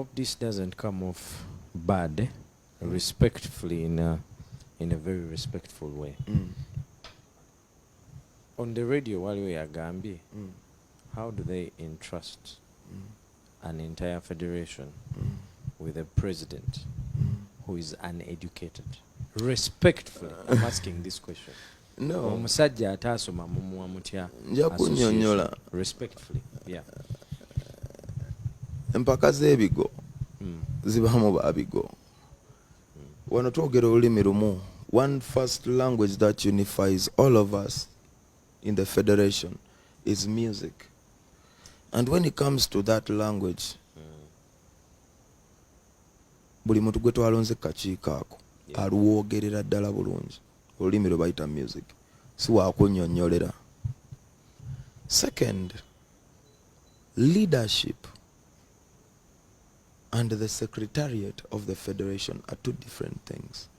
hope this doesn't come off bad, respectfully, in a very respectful way. On the radio, while we are Gambi, how do they entrust an entire federation with a president who is uneducated? Respectfully, I'm asking this question. No. Omusajja Atasoma mumuwa mutya? Nja kunnyonnyola. Respectfully, yeah. Empaka z'ebigo zibamu babigo. Wano twogera olulimi lumu. One first language that unifies all of us in the federation is music. And when it comes to that language, buli muntu gwe twalonze kakiiko ako aluwoogerera ddala bulungi olulimi lwe bayita music, si waakunnyonnyolera. Second, leadership and the secretariat of the federation are two different things.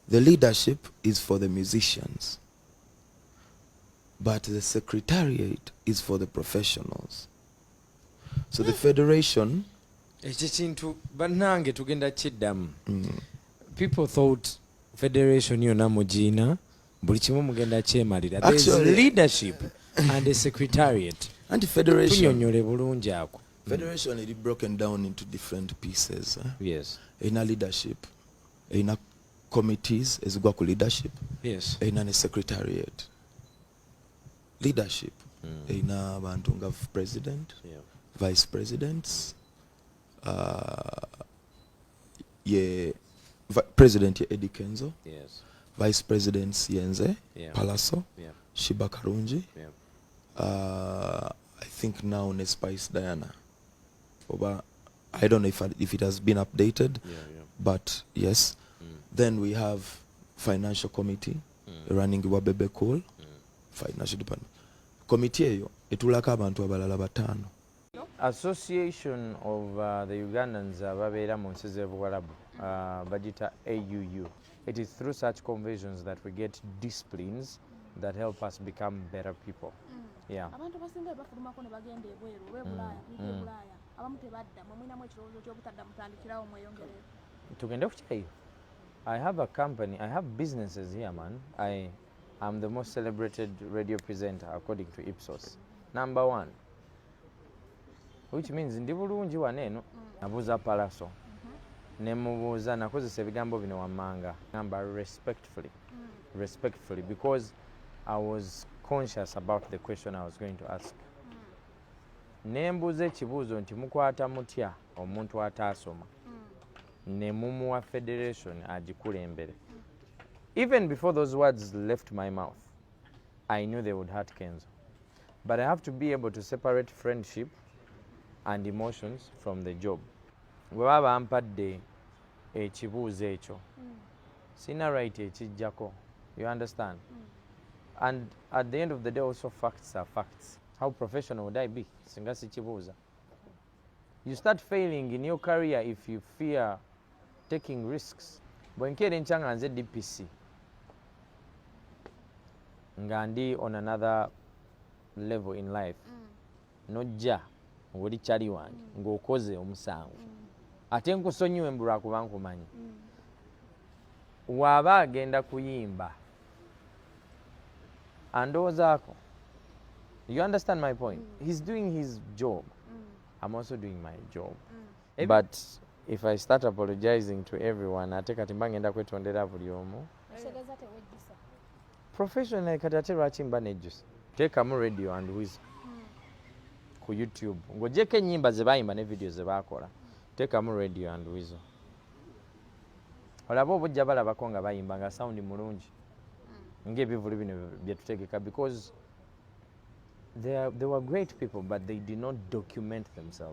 The leadership is for the musicians, but the secretariat is for the professionals. So the federation... People thought federation yona mujina buli kimu mugenda kyemalira. There's leadership and a secretariat. And the federation is broken down into different pieces. Yes. In a leadership, in a committees ezigwa ku leadership. Yes. In a secretariat. Leadership. In a bantu nga president, vice presidents, President Eddy Kenzo, yes. Vice Presidents Yenze, Palaso, Shiba Karungi, I think now Nespice Diana. I don't know if it has been updated, but yes. Then we have Financial Committee running Wabebe Cool, Financial Department. Committee eyo etulako abantu abalala batano. Association of the Ugandans ababeera mu nsi z'Obuwarabu bagita AUU. It is through such conventions that we get disciplines that help us become better people. Yeah. Abantu basinga bafulumako ne bagenda ebweru olw'ebulaaya bulaaya abamu tebadda mwinamu ekirowoozo ky'obutadda mutandikirawo mweyongerera. Tugende ku kyayo. I have a company, I have businesses here, man. I am the most celebrated radio presenter according to Ipsos. Number one. Which means ndi bulungi waneeno nabuuza Palaso ne mubuuza nakozesa ebigambo bino wammanga ngamba respectfully because I was conscious about the question I was going to ask. Ne mbuuza ekibuuzo nti mukwata mutya omuntu ataasoma ne mumuwa federation agikulembere. Even before those words left my mouth, I knew they would hurt Kenzo. But I have to be able to separate friendship and emotions from the job. Bwe baba bampadde ekibuuzo ekyo sina right ekijjako. You understand? And at the end of the day also facts are facts. How professional would I be singa sikibuuza? You start failing in your career if you fear taking risks. Bwe nkeera enkya nga nze DPC nga ndi on another level in life nojja ng'oli kyali wange ng'okoze omusango ate nkusonyiwe mbu lwakuba nkumanyi waaba agenda kuyimba andowoozaako. You understand my point? He's doing his job. I'm also doing my job. But if I start apologizing to everyone ate kati mba ngenda kwetondera buli omu professionally kati ate lwaki mba nejjusa teekamu radio and wisdom ku YouTube ng'ogyeko ennyimba ze baayimba ne video ze baakola teekamu radio and wisdom olaba obujja balabako nga bayimba nga sound mulungi ng'ebivulu bino bye tutegeka because they were great people but they did not document themselves.